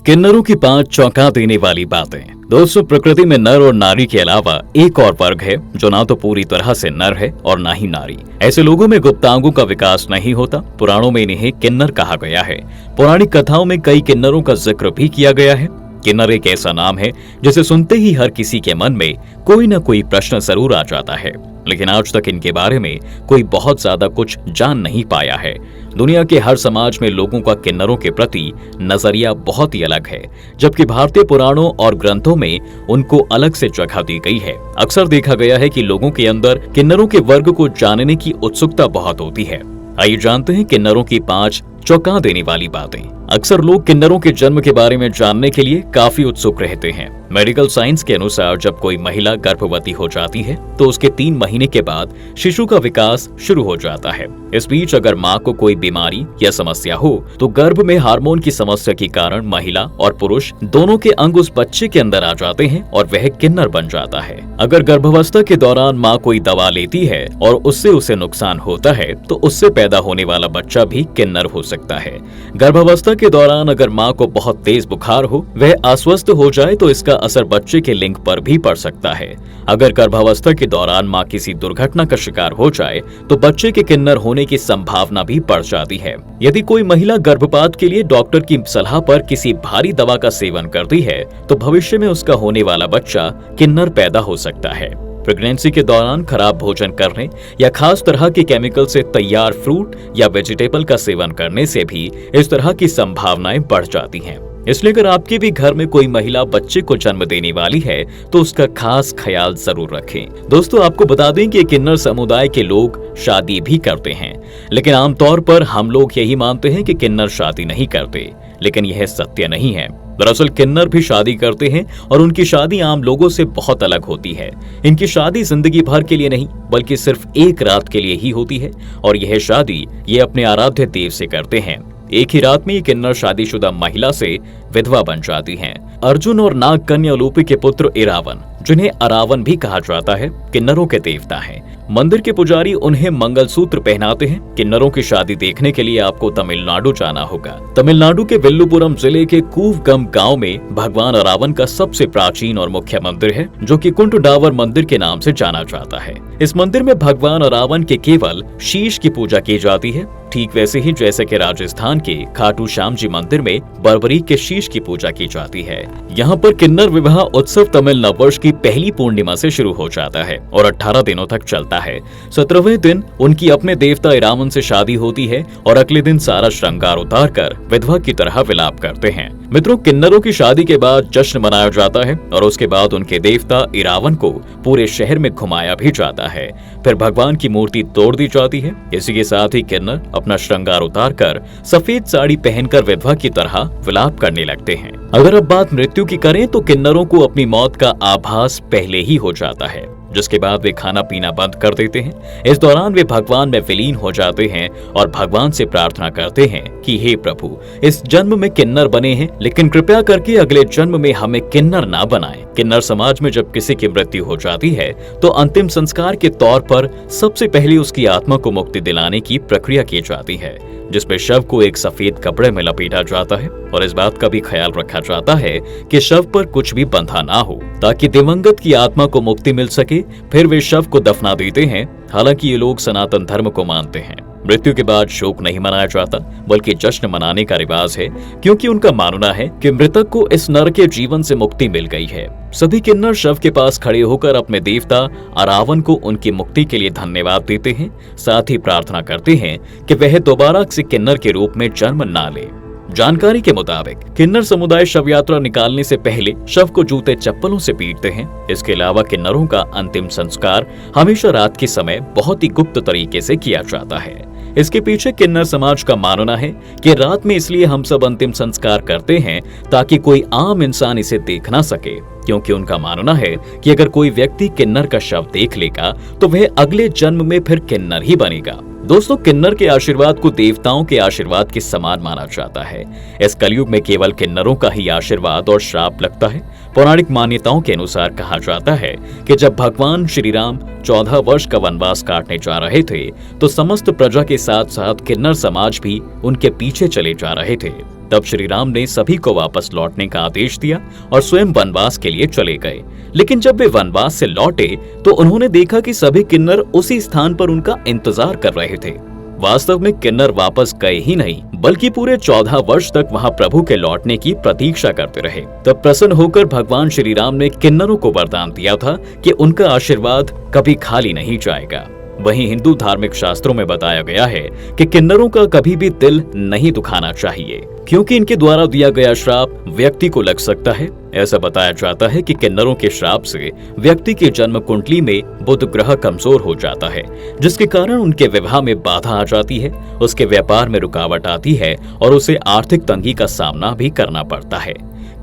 किन्नरों की 5 चौंका देने वाली बातें। दोस्तों, प्रकृति में नर और नारी के अलावा एक और वर्ग है जो ना तो पूरी तरह से नर है और ना ही नारी। ऐसे लोगों में गुप्तांगों का विकास नहीं होता। पुराणों में इन्हें किन्नर कहा गया है। पौराणिक कथाओं में कई किन्नरों का जिक्र भी किया गया है। किन्नर एक ऐसा नाम है जिसे सुनते ही हर किसी के मन में कोई न कोई प्रश्न जरूर आ जाता है, लेकिन आज तक इनके बारे में कोई बहुत ज्यादा कुछ जान नहीं पाया है। दुनिया के हर समाज में लोगों का किन्नरों के प्रति नजरिया बहुत ही अलग है, जबकि भारतीय पुराणों और ग्रंथों में उनको अलग से जगह दी गई है। अक्सर देखा गया है कि लोगों के अंदर किन्नरों के वर्ग को जानने की उत्सुकता बहुत होती है। आइए जानते हैं किन्नरों की 5 चौंका देने वाली बातें। अक्सर लोग किन्नरों के जन्म के बारे में जानने के लिए काफी उत्सुक रहते हैं। मेडिकल साइंस के अनुसार जब कोई महिला गर्भवती हो जाती है तो उसके 3 महीने के बाद शिशु का विकास शुरू हो जाता है। इस बीच अगर माँ को कोई बीमारी या समस्या हो तो गर्भ में हार्मोन की समस्या के कारण महिला और पुरुष दोनों के अंग उस बच्चे के अंदर आ जाते हैं और वह किन्नर बन जाता है। अगर गर्भावस्था के दौरान माँ कोई दवा लेती है और उससे उसे नुकसान होता है तो उससे पैदा होने वाला बच्चा भी किन्नर हो सकता है। गर्भावस्था के दौरान अगर माँ को बहुत तेज बुखार हो, वह अस्वस्थ हो जाए तो इसका असर बच्चे के लिंग पर भी पड़ सकता है। अगर गर्भावस्था के दौरान माँ किसी दुर्घटना का शिकार हो जाए तो बच्चे के किन्नर होने की संभावना भी बढ़ जाती है। यदि कोई महिला गर्भपात के लिए डॉक्टर की सलाह पर किसी भारी दवा का सेवन करती है तो भविष्य में उसका होने वाला बच्चा किन्नर पैदा हो सकता है। प्रेगनेंसी के दौरान खराब भोजन करने या खास तरह के केमिकल से तैयार फ्रूट या वेजिटेबल का सेवन करने से भी इस तरह की संभावनाएं बढ़ जाती हैं। इसलिए अगर आपके भी घर में कोई महिला बच्चे को जन्म देने वाली है तो उसका खास ख्याल जरूर रखें। दोस्तों, आपको बता दें कि किन्नर समुदाय के लोग शादी भी करते हैं, लेकिन आमतौर पर हम लोग यही मानते हैं कि किन्नर शादी नहीं करते, लेकिन यह सत्य नहीं है। दरअसल किन्नर भी शादी करते हैं और उनकी शादी आम लोगों से बहुत अलग होती है। इनकी शादी जिंदगी भर के लिए नहीं बल्कि सिर्फ एक रात के लिए ही होती है और यह शादी ये अपने आराध्य देव से करते हैं। एक ही रात में ये किन्नर शादीशुदा महिला से विधवा बन जाती हैं। अर्जुन और नाग कन्या उलूपी के पुत्र इरावन, जिन्हें अरावन भी कहा जाता है, किन्नरों के देवता हैं। मंदिर के पुजारी उन्हें मंगलसूत्र पहनाते हैं। किन्नरों की शादी देखने के लिए आपको तमिलनाडु जाना होगा। तमिलनाडु के विल्लुपुरम जिले के कूवगम गांव में भगवान अरावन का सबसे प्राचीन और मुख्य मंदिर है, जो कि कुंटडावर मंदिर के नाम से जाना जाता है। इस मंदिर में भगवान अरावन के केवल शीश की पूजा की जाती है, ठीक वैसे ही जैसे कि राजस्थान के खाटू श्याम जी मंदिर में बरबरी के शीश की पूजा की जाती है। यहाँ पर किन्नर विवाह उत्सव तमिल नववर्ष की पहली पूर्णिमा से शुरू हो जाता है और 18 दिनों तक चलता है। 17वें दिन उनकी अपने देवता इरावन से शादी होती है और अगले दिन सारा श्रृंगार उतार कर विधवा की तरह विलाप करते हैं। मित्रों, किन्नरों की शादी के बाद जश्न मनाया जाता है और उसके बाद उनके देवता इरावन को पूरे शहर में घुमाया भी जाता है। फिर भगवान की मूर्ति तोड़ दी जाती है। इसी के साथ ही किन्नर अपना श्रृंगार उतार कर सफेद साड़ी पहनकर विधवा की तरह विलाप करने लगते हैं। अगर अब बात मृत्यु की करें तो किन्नरों को अपनी मौत का आभास पहले ही हो जाता है, जिसके बाद वे खाना पीना बंद कर देते हैं। इस दौरान वे भगवान में विलीन हो जाते हैं और भगवान से प्रार्थना करते हैं कि हे प्रभु, इस जन्म में किन्नर बने हैं, लेकिन कृपया करके अगले जन्म में हमें किन्नर ना बनाएं। किन्नर समाज में जब किसी की मृत्यु हो जाती है तो अंतिम संस्कार के तौर पर सबसे पहले उसकी आत्मा को मुक्ति दिलाने की प्रक्रिया की जाती है, जिसमें शव को एक सफेद कपड़े में लपेटा जाता है और इस बात का भी ख्याल रखा जाता है कि शव पर कुछ भी बंधा ना हो, ताकि दिवंगत की आत्मा को मुक्ति मिल सके। फिर वे शव को दफना देते हैं। हालांकि ये लोग सनातन धर्म को मानते हैं। मृत्यु के बाद शोक नहीं मनाया जाता बल्कि जश्न मनाने का रिवाज है, क्योंकि उनका मानना है कि मृतक को इस नर के जीवन से मुक्ति मिल गई है। सभी किन्नर शव के पास खड़े होकर अपने देवता अरावन को उनकी मुक्ति के लिए धन्यवाद देते हैं। साथ ही प्रार्थना करते हैं कि वह दोबारा से किन्नर के रूप में जन्म ना ले। जानकारी के मुताबिक किन्नर समुदाय शव यात्रा निकालने से पहले शव को जूते चप्पलों से पीटते हैं। इसके अलावा किन्नरों का अंतिम संस्कार हमेशा रात के समय बहुत ही गुप्त तरीके से किया जाता है। इसके पीछे किन्नर समाज का मानना है कि रात में इसलिए हम सब अंतिम संस्कार करते हैं ताकि कोई आम इंसान इसे देख ना सके, क्योंकि उनका मानना है कि अगर कोई व्यक्ति किन्नर का शव देख लेगा तो वह अगले जन्म में फिर किन्नर ही बनेगा। दोस्तों, किन्नर के आशीर्वाद को देवताओं के आशीर्वाद के समान माना जाता है। इस कलयुग में केवल किन्नरों का ही आशीर्वाद और श्राप लगता है। पौराणिक मान्यताओं के अनुसार कहा जाता है कि जब भगवान श्री राम 14 वर्ष का वनवास काटने जा रहे थे तो समस्त प्रजा के साथ साथ किन्नर समाज भी उनके पीछे चले जा रहे थे। तब श्री राम ने सभी को वापस लौटने का आदेश दिया और स्वयं वनवास के लिए चले गए। लेकिन जब वे वनवास से लौटे तो उन्होंने देखा कि सभी किन्नर उसी स्थान पर उनका इंतजार कर रहे थे। वास्तव में किन्नर वापस गए ही नहीं, बल्कि पूरे 14 वर्ष तक वहां प्रभु के लौटने की प्रतीक्षा करते रहे। तब प्रसन्न होकर भगवान श्री राम ने किन्नरों को वरदान दिया था कि उनका आशीर्वाद कभी खाली नहीं जाएगा। वहीं हिंदू धार्मिक शास्त्रों में बताया गया है कि किन्नरों का कभी भी दिल नहीं दुखाना चाहिए, क्योंकि इनके द्वारा दिया गया श्राप व्यक्ति को लग सकता है। ऐसा बताया जाता है कि किन्नरों के श्राप से व्यक्ति की जन्म कुंडली में बुध ग्रह कमजोर हो जाता है, जिसके कारण उनके विवाह में बाधा आ जाती है, उसके व्यापार में रुकावट आती है और उसे आर्थिक तंगी का सामना भी करना पड़ता है।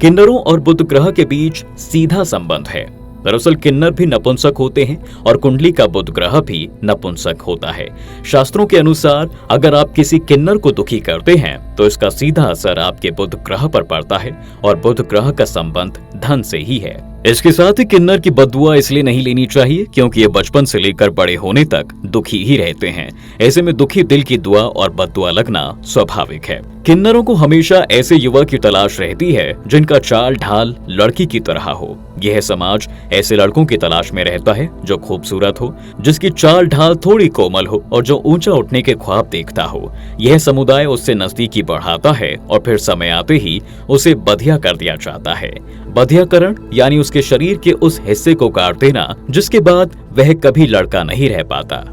किन्नरों और बुध ग्रह के बीच सीधा संबंध है। दरअसल किन्नर भी नपुंसक होते हैं और कुंडली का बुध ग्रह भी नपुंसक होता है। शास्त्रों के अनुसार अगर आप किसी किन्नर को दुखी करते हैं तो इसका सीधा असर आपके बुध ग्रह पर पड़ता है और बुध ग्रह का संबंध धन से ही है। इसके साथ ही किन्नर की बद्दुआ इसलिए नहीं लेनी चाहिए क्योंकि ये बचपन से लेकर बड़े होने तक दुखी ही रहते हैं। ऐसे में दुखी दिल की दुआ और बद्दुआ लगना स्वाभाविक है। किन्नरों को हमेशा ऐसे युवक की तलाश रहती है जिनका चाल ढाल लड़की की तरह हो। यह समाज ऐसे लड़कों की तलाश में रहता है जो खूबसूरत हो, जिसकी चाल ढाल थोड़ी कोमल हो और जो ऊंचा उठने के ख्वाब देखता हो। यह समुदाय उससे नजदीकी बढ़ाता है और फिर समय आते ही उसे बधिया कर दिया जाता है। बधियाकरण यानी उसके शरीर के उस हिस्से को काट देना जिसके बाद वह कभी लड़का नहीं रह पाता।